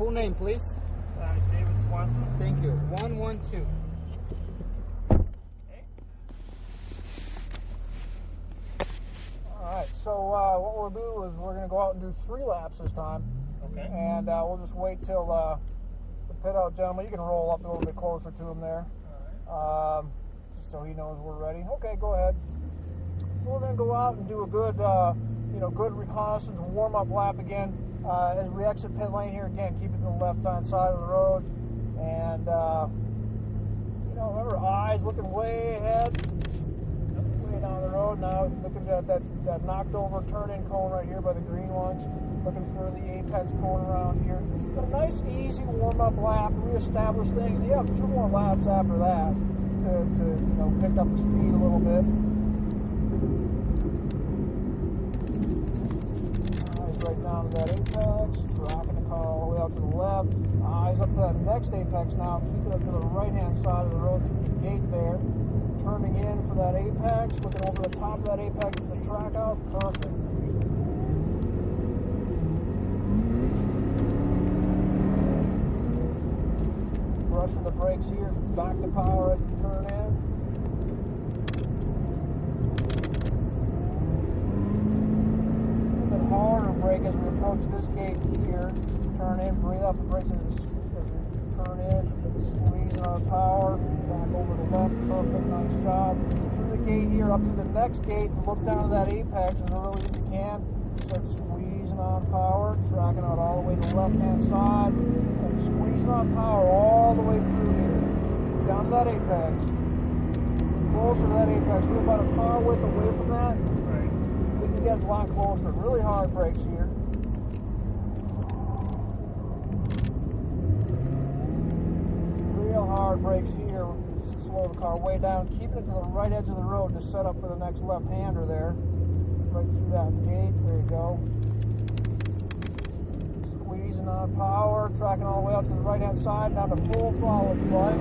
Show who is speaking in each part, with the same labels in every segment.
Speaker 1: full name, please.
Speaker 2: David Swanson.
Speaker 1: Thank you. 112.
Speaker 3: Alright, so what we'll do is we're going to go out and do 3 laps this time.
Speaker 2: Okay.
Speaker 3: And we'll just wait till the pit out gentleman, you can roll up a little bit closer to him there.
Speaker 2: Alright.
Speaker 3: Just so he knows we're ready. Okay, go ahead. So we're going to go out and do a good, good reconnaissance warm-up lap again. As we exit pit lane here again, keep it to the left-hand side of the road. And, remember, eyes looking way ahead. Way down the road now, looking at that knocked over turn-in cone right here by the green ones. Looking for the apex cone around here. But a nice, easy warm-up lap, reestablish things. You have 2 more laps after that to pick up the speed a little bit. Eyes right down to that apex, tracking the car all the way out to the left. Eyes up to that next apex now, keeping it to the right-hand side of the road through the gate there. Turning in for that apex, looking over the top of that apex to the track out. Perfect. Brushing the brakes here, back to power as we turn in. A little bit harder brake as we approach this gate here. Turn in, breathe out the brakes as we turn in. Squeezing our power, back over the left, perfect, nice job. Through the gate here, up to the next gate, and look down to that apex as early as you can. Start squeezing on power, tracking out all the way to the left-hand side, and squeezing on power all the way through here. Down to that apex. Closer to that apex. We're about a car width away from that.
Speaker 2: Right.
Speaker 3: We can get a lot closer. Really hard brakes here. Real hard brakes here. Slow the car way down. Keeping it to the right edge of the road to set up for the next left-hander there. Right through that gate. There you go. Squeezing on power. Tracking all the way out to the right-hand side. Down to full throttle if you like.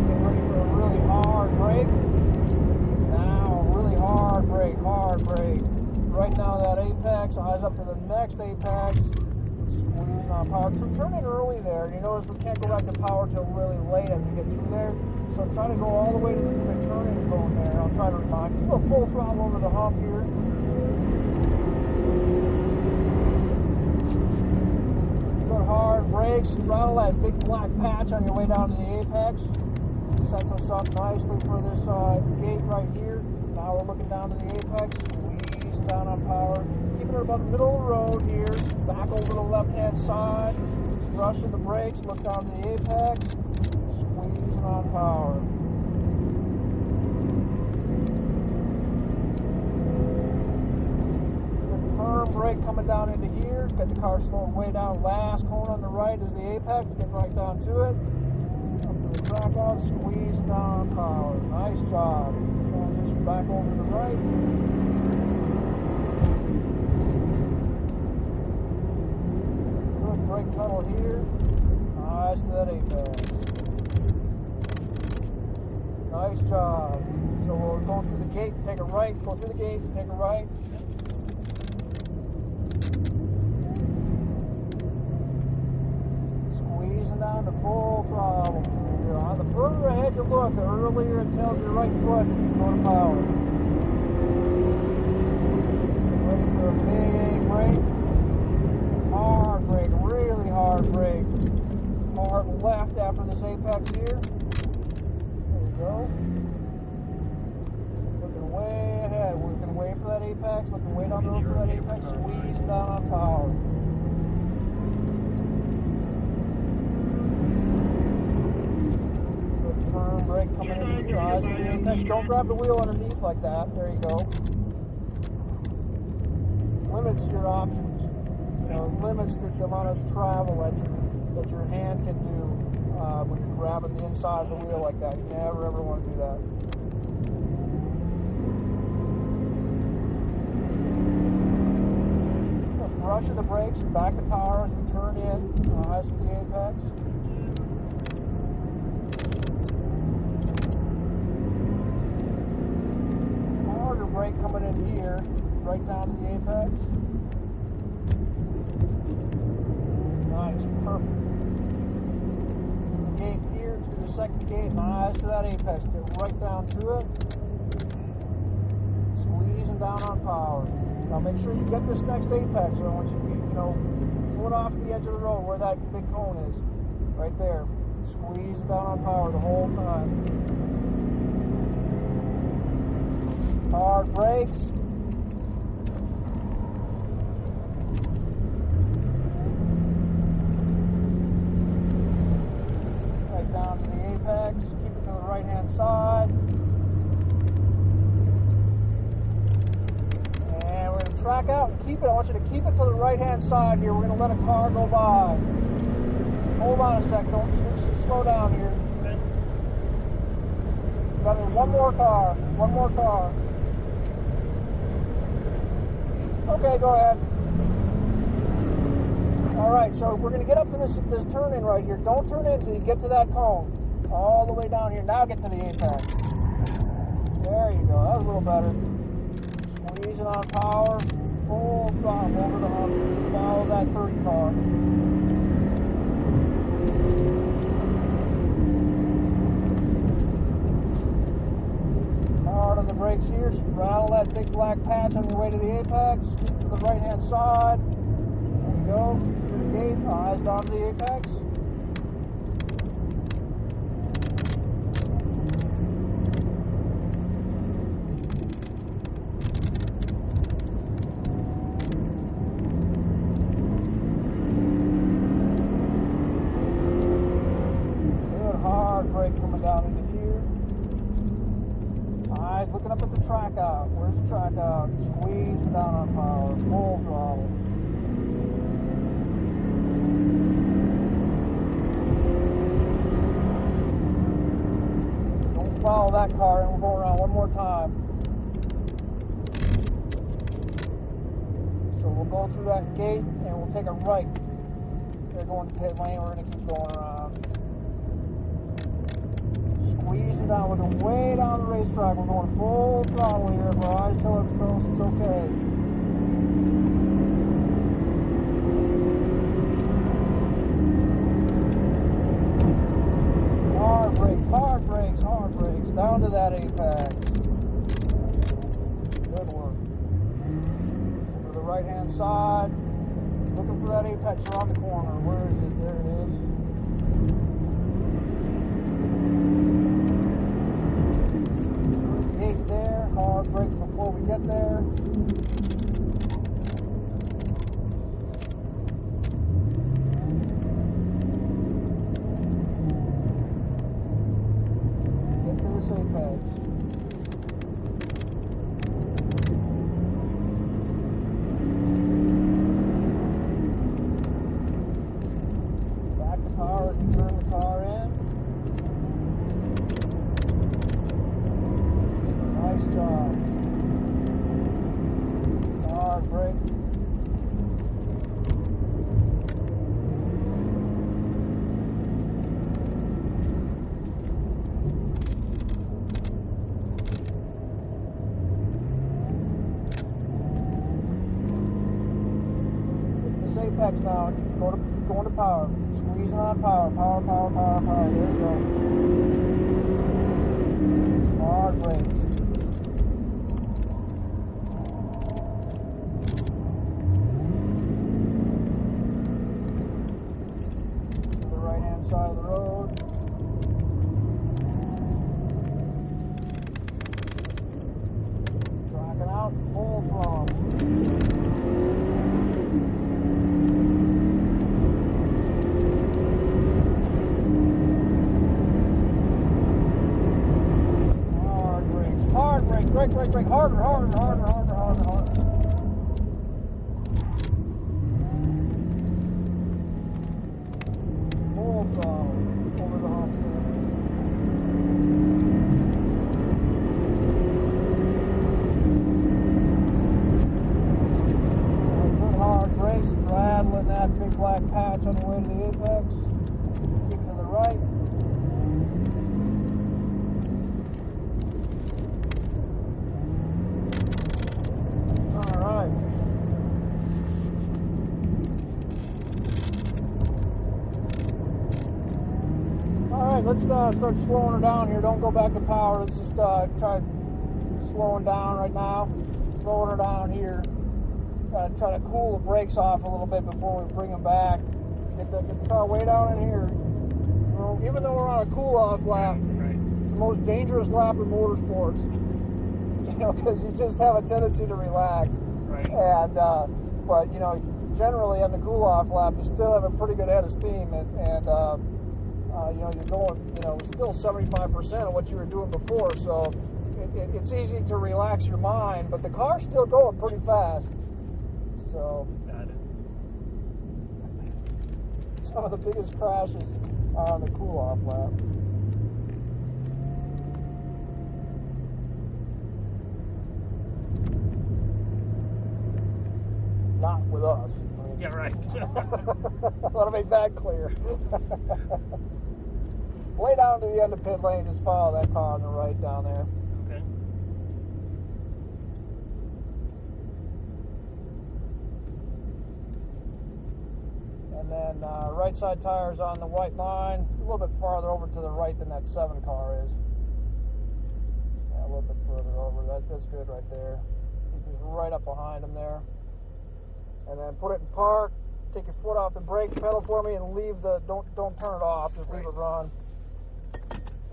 Speaker 3: Get ready for a really hard brake. Now, really hard brake. Hard brake. Right now that apex. Eyes up to the next apex. Squeezing on power. Turn in early there. You notice we can't go back to power till really late as we get through there. So try to go all the way to the turn-in cone there. I'll try to remind you. Go full throttle over the hump here. Good hard brakes. Throttle that big black patch on your way down to the apex. Sets us up nicely for this gate right here. Now we're looking down to the apex. Squeezing down on power. Keeping it about the middle of the road here. Back over to the left-hand side. Brushing the brakes. Look down to the apex. Squeezing on power. Good firm brake coming down into here. Get the car slowed way down. Last cone on the right is the apex. Get right down to it. Up to the track out. Squeezing down on power. Nice job. Transition back over to the right. Good brake pedal here. Nice to that apex. Nice job. So we'll go through the gate, take a right, go through the gate, take a right. Squeezing down to full throttle. The further ahead you look, the earlier it tells your right foot that you can go to power. Ready for a big brake. Hard brake, really hard brake. Hard left after this apex here. Go. Looking way ahead. We're looking way for that apex. Looking way down the road for that apex. Squeezing down on power. Good firm brake coming into your eyes at the apex. Don't grab the wheel underneath like that. There you go. Limits your options. Limits the amount of travel that your hand can do. When you're grabbing the inside of the wheel like that. You never ever want to do that. Just brushing the brakes and back to power as we turn in. Eyes to the apex. Harder brake coming in here, right down to the apex. Nice, perfect. The gate here to the second gate, nice to that apex. Get right down to it. Squeezing down on power. Now make sure you get this next apex. I want you to be, foot off the edge of the road where that big cone is. Right there. Squeeze down on power the whole time. Hard brakes. Right down to the apex. Keep it to the right hand side. And we're going to track out and keep it. I want you to keep it to the right hand side here. We're going to let a car go by. Hold on a second. Don't slow down here. Got one more car. One more car. Okay, go ahead. All right, so we're going to get up to this turn in right here. Don't turn in until you get to that cone. All the way down here. Now get to the apex. There you go. That was a little better. Squeezing on power. Full throttle over the hump. Follow that 30 car. Hard on the brakes here. Rattle that big black patch on your way to the apex. Keep to the right hand side. There you go. Through the gate. Eyes down to the apex. Good hard brake coming down into here. Eyes looking up at the track out. Where's the track out? Squeeze down on power. Full throttle. Don't follow that car and we'll go around one more time. So we'll go through that gate and we'll take a right. They're going to pit lane. We're going to keep going around. Squeezing down. We're going way down the racetrack. We're going full throttle here. If our eyes tell us it's okay. Hard brakes, hard brakes, hard brakes. Down to that apex. Good work. To the right hand side. Looking for that apex around the corner. Where is it? There it is. Gate there. Hard brakes before we get there. Get to this apex. Back to power as we turn the car in. Nice job. Hard brake. It's this apex now. Keep going to power. Squeezing on power. Power, power, power, power. There you go. Hard brake. Side of the road. Tracking out full throttle. Hard brakes. Hard brake. Brake, brake, brake. Harder, harder, harder, harder, harder, harder. Over the hump. Good hard brakes, rattling that big black patch on the way to the apex. Keep to the right. let's start slowing her down here. Don't go back to power. Let's just try slowing down right now. Slowing her down here. Try to cool the brakes off a little bit before we bring them back. Get the car way down in here. Well, even though we're on a cool-off lap,
Speaker 2: Right.
Speaker 3: it's the most dangerous lap in motorsports. You know, because you just have a tendency to relax.
Speaker 2: Right.
Speaker 3: And but you know, generally on the cool-off lap, you still have a pretty good head of steam, and you know, you're going, you know, still 75% of what you were doing before. So it's easy to relax your mind, but the car's still going pretty fast. So
Speaker 2: Got it.
Speaker 3: some of the biggest crashes are on the cool-off lap. Not with us. I mean,
Speaker 2: Yeah, right.
Speaker 3: I want to make that clear. Way down to the end of pit lane, just follow that car on the right down there.
Speaker 2: Okay.
Speaker 3: And then right side tires on the white line, a little bit farther over to the right than that 7 car is. Yeah, a little bit further over. That's good right there. Just right up behind them there. And then put it in park. Take your foot off the brake pedal for me, and leave the don't turn it off. Just leave it run.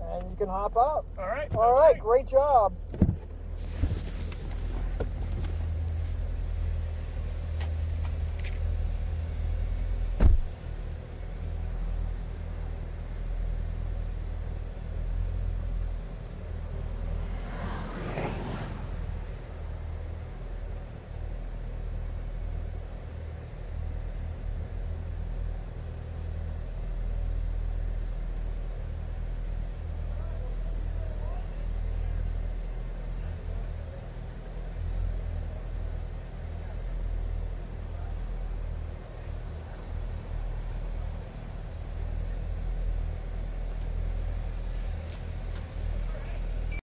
Speaker 3: And you can hop out.
Speaker 2: All right.
Speaker 3: All right,
Speaker 2: Great.
Speaker 3: great job.